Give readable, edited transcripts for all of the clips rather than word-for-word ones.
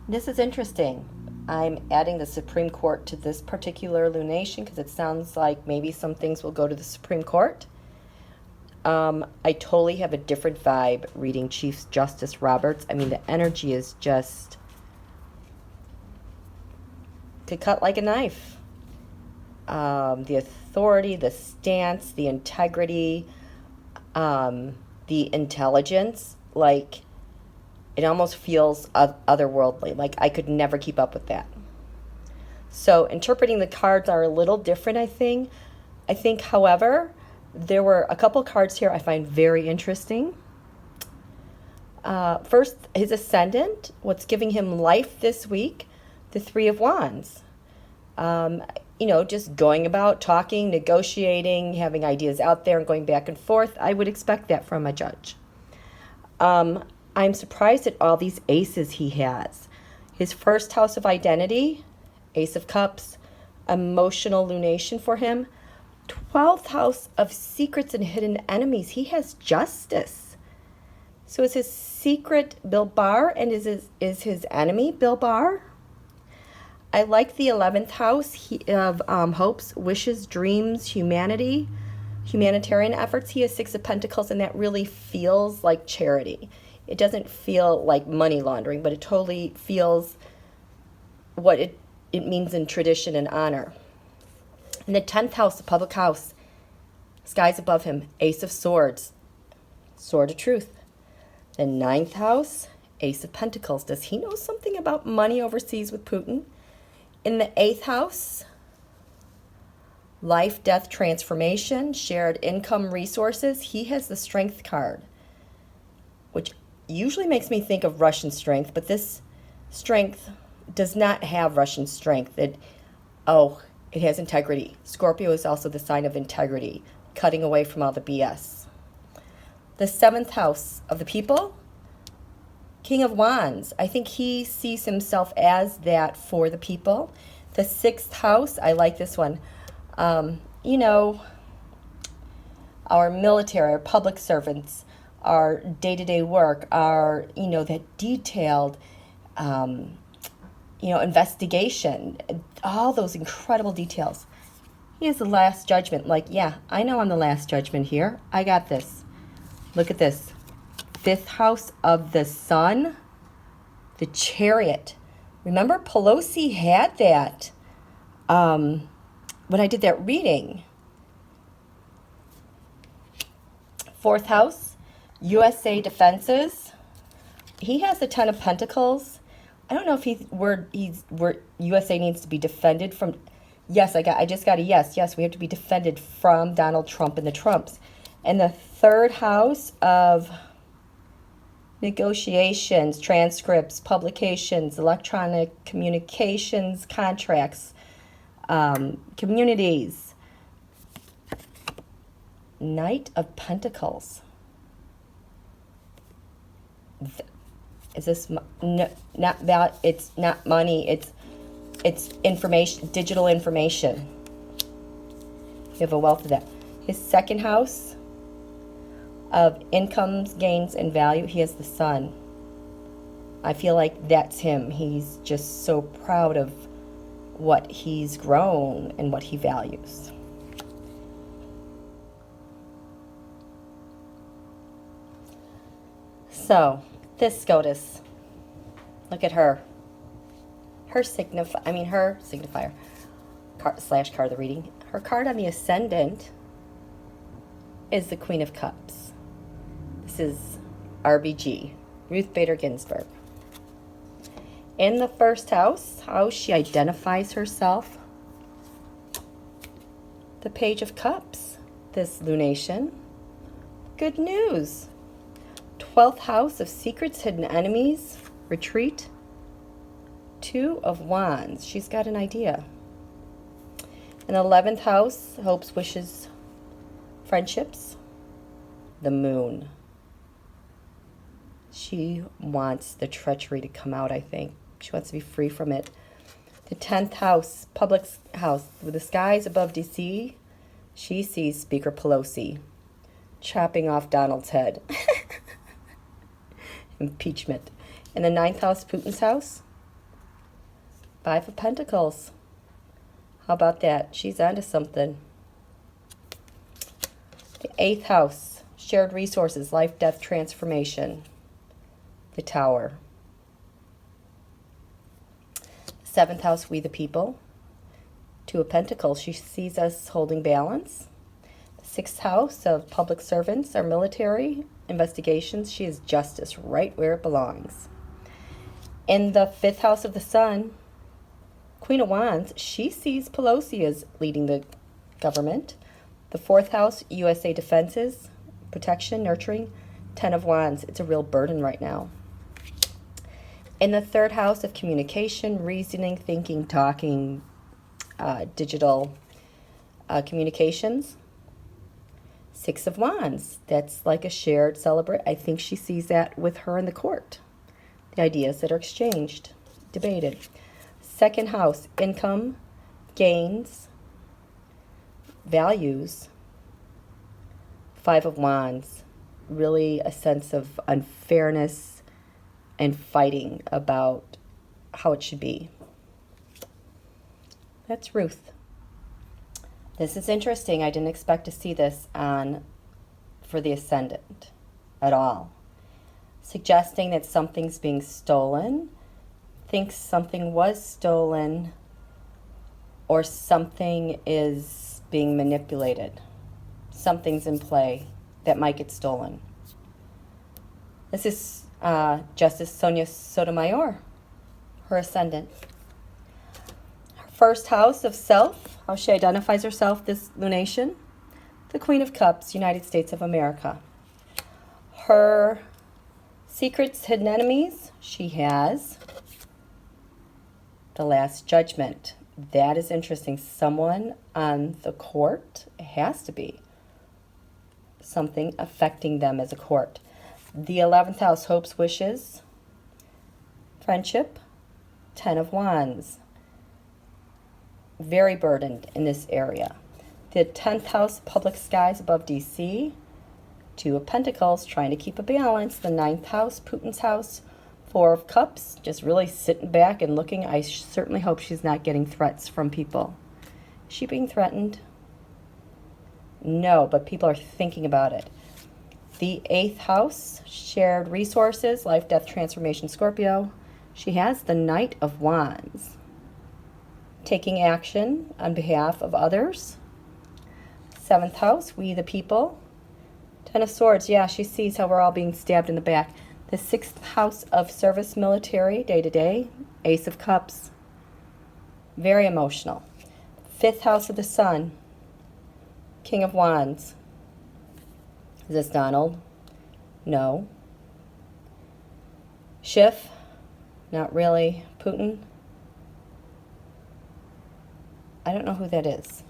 This is interesting. I'm adding the Supreme Court to this particular lunation because it sounds like maybe some things will go to the Supreme Court. I totally have a different vibe reading Chief Justice Roberts. I mean, the energy is just to cut like a knife. The authority, the stance, the integrity, the intelligence, like it almost feels otherworldly. Like I could never keep up with that. So interpreting the cards are a little different, I think. However, there were a couple cards here I find very interesting. First, his ascendant, what's giving him life this week, the Three of Wands. Just going about talking, negotiating, having ideas out there and going back and forth. I would expect that from a judge. I'm surprised at all these aces he has. His first house of identity, Ace of Cups, emotional lunation for him. 12th house of secrets and hidden enemies. He has justice. So is his secret Bill Barr and is his enemy Bill Barr? I like the 11th house of hopes, wishes, dreams, humanitarian efforts. He has Six of Pentacles, and that really feels like charity. It doesn't feel like money laundering, but it totally feels what it means in tradition and honor. In the 10th house, the public house, skies above him, Ace of Swords, Sword of Truth. The 9th house, Ace of Pentacles. Does he know something about money overseas with Putin? In the 8th house, life, death, transformation, shared income, resources. He has the Strength card, which usually makes me think of Russian strength, but this strength does not have Russian strength. It has integrity. Scorpio is also the sign of integrity, cutting away from all the BS. The 7th house of the people, King of Wands. I think he sees himself as that for the people. The 6th house, I like this one. Our military, our public servants, our day-to-day work, our, that detailed, investigation, all those incredible details. He is the last judgment. Like, yeah, I know I'm the last judgment here. I got this. Look at this. 5th house of the sun, the Chariot. Remember, Pelosi had that when I did that reading. 4th house, USA defenses. He has the Ten of Pentacles. I don't know if USA needs to be defended from. Yes, I just got a yes. Yes, we have to be defended from Donald Trump and the Trumps. And the 3rd house of negotiations, transcripts, publications, electronic communications, contracts, communities. Knight of Pentacles. Is this not about? It's not money. It's information, digital information. You have a wealth of that. His 2nd house of incomes, gains, and value. He has the Sun. I feel like that's him. He's just so proud of what he's grown and what he values. So, this SCOTUS, look at her. Her signifier, card of the reading. Her card on the ascendant is the Queen of Cups. This is RBG, Ruth Bader Ginsburg. In the 1st house, how she identifies herself. The Page of Cups, this lunation. Good news. 12th house of secrets, hidden enemies, retreat. 2 of Wands. She's got an idea. In the 11th house, hopes, wishes, friendships. The Moon. She wants the treachery to come out, I think. She wants to be free from it. The 10th house, public house, with the skies above DC, she sees Speaker Pelosi chopping off Donald's head. Impeachment. In the 9th house, Putin's house, Five of Pentacles. How about that? She's onto something. The 8th house, shared resources, life, death, transformation. The Tower. 7th house, we the people. 2 of Pentacles, she sees us holding balance. The 6th house of public servants, our military, investigations. She is justice, right where it belongs. In the 5th house of the Sun, Queen of Wands, she sees Pelosi as leading the government. The 4th house, USA defenses, protection, nurturing. 10 of Wands, it's a real burden right now. In the 3rd house of communication, reasoning, thinking, talking, digital communications. 6 of Wands, that's like a shared celebrate. I think she sees that with her in the court. The ideas that are exchanged, debated. 2nd house, income, gains, values. 5 of Wands, really a sense of unfairness and fighting about how it should be. That's Ruth. This is interesting. I didn't expect to see this for the Ascendant at all. Suggesting that something's being stolen, thinks something was stolen, or something is being manipulated. Something's in play that might get stolen. This is Justice Sonia Sotomayor, her Ascendant. Her 1st house of self, how she identifies herself this lunation. The Queen of Cups, United States of America. Her secrets, hidden enemies, she has the Last Judgment. That is interesting. Someone on the court, it has to be something affecting them as a court. The 11th house, hopes, wishes, friendship. 10 of Wands. Very burdened in this area. The 10th house, public skies above DC. 2 of Pentacles, trying to keep a balance. The 9th house, Putin's house. 4 of Cups, just really sitting back and looking. I certainly hope she's not getting threats from people. Is she being threatened? No, but people are thinking about it. The 8th house, shared resources, life, death, transformation, Scorpio. She has the Knight of Wands. Taking action on behalf of others. 7th house, we the people. 10 of Swords, yeah, she sees how we're all being stabbed in the back. The 6th house of service, military, day-to-day. Ace of Cups. Very emotional. 5th house of the Sun. King of Wands. Is this Donald? No. Schiff? Not really. Putin? I don't know who that is.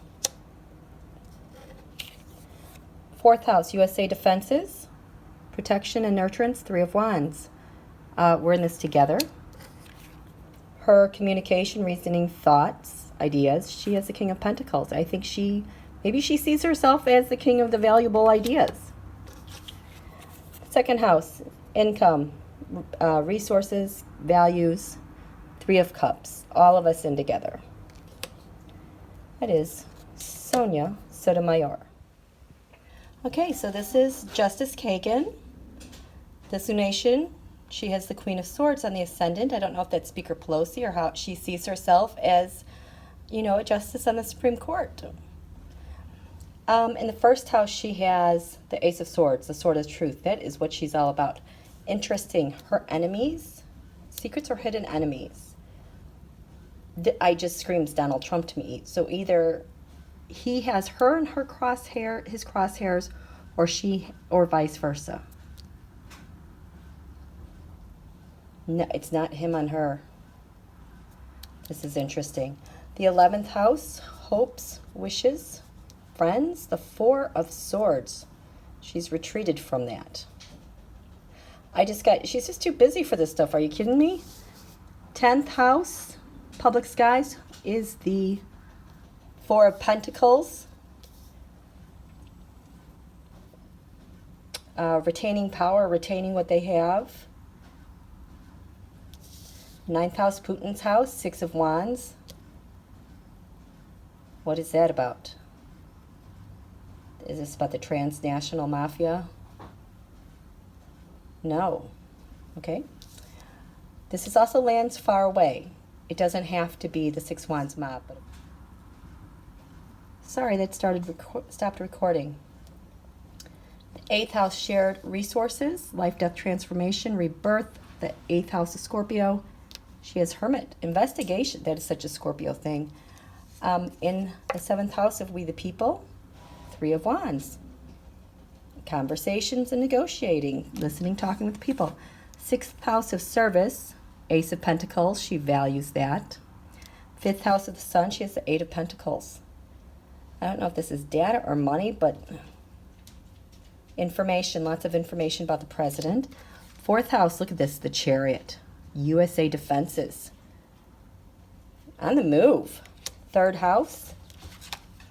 4th house, USA defenses, protection and nurturance, 3 of Wands. We're in this together. Her communication, reasoning, thoughts, ideas. She has the King of Pentacles. I think maybe she sees herself as the king of the valuable ideas. 2nd house, income, resources, values, 3 of Cups. All of us in together. That is Sonia Sotomayor. Okay, so this is Justice Kagan. This lunation, she has the Queen of Swords on the Ascendant. I don't know if that's Speaker Pelosi or how she sees herself as, a justice on the Supreme Court. In the 1st house, she has the Ace of Swords, the Sword of Truth. That is what she's all about. Interesting. Her enemies, secrets or hidden enemies. I just screams Donald Trump to me. So either he has her in his crosshairs, or vice versa. No, it's not him on her. This is interesting. The 11th house, hopes, wishes, friends. The 4 of Swords. She's retreated from that. She's just too busy for this stuff. Are you kidding me? 10th house, public skies, is the 4 of Pentacles. Retaining power, retaining what they have. Ninth house, Putin's house, Six of Wands. What is that about? Is this about the transnational mafia? No. Okay. This is also lands far away. It doesn't have to be the Six Wands mob. Sorry, that stopped recording. The eighth house, shared resources, life, death, transformation, rebirth. The eighth house is Scorpio. She has Hermit, investigation. That is such a Scorpio thing. In the seventh house of We the People, Three of Wands. Conversations and negotiating, listening, talking with people. Sixth house of service, Ace of Pentacles. She values that. Fifth house of the Sun, she has the Eight of Pentacles. I don't know if this is data or money, but information, lots of information about the president. Fourth house, look at this, the Chariot. USA defenses. On the move. Third house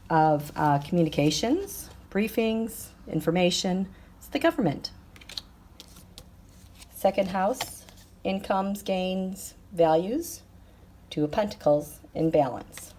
of communications, briefings, information. It's the government. Second house, incomes, gains, values. Two of Pentacles in balance.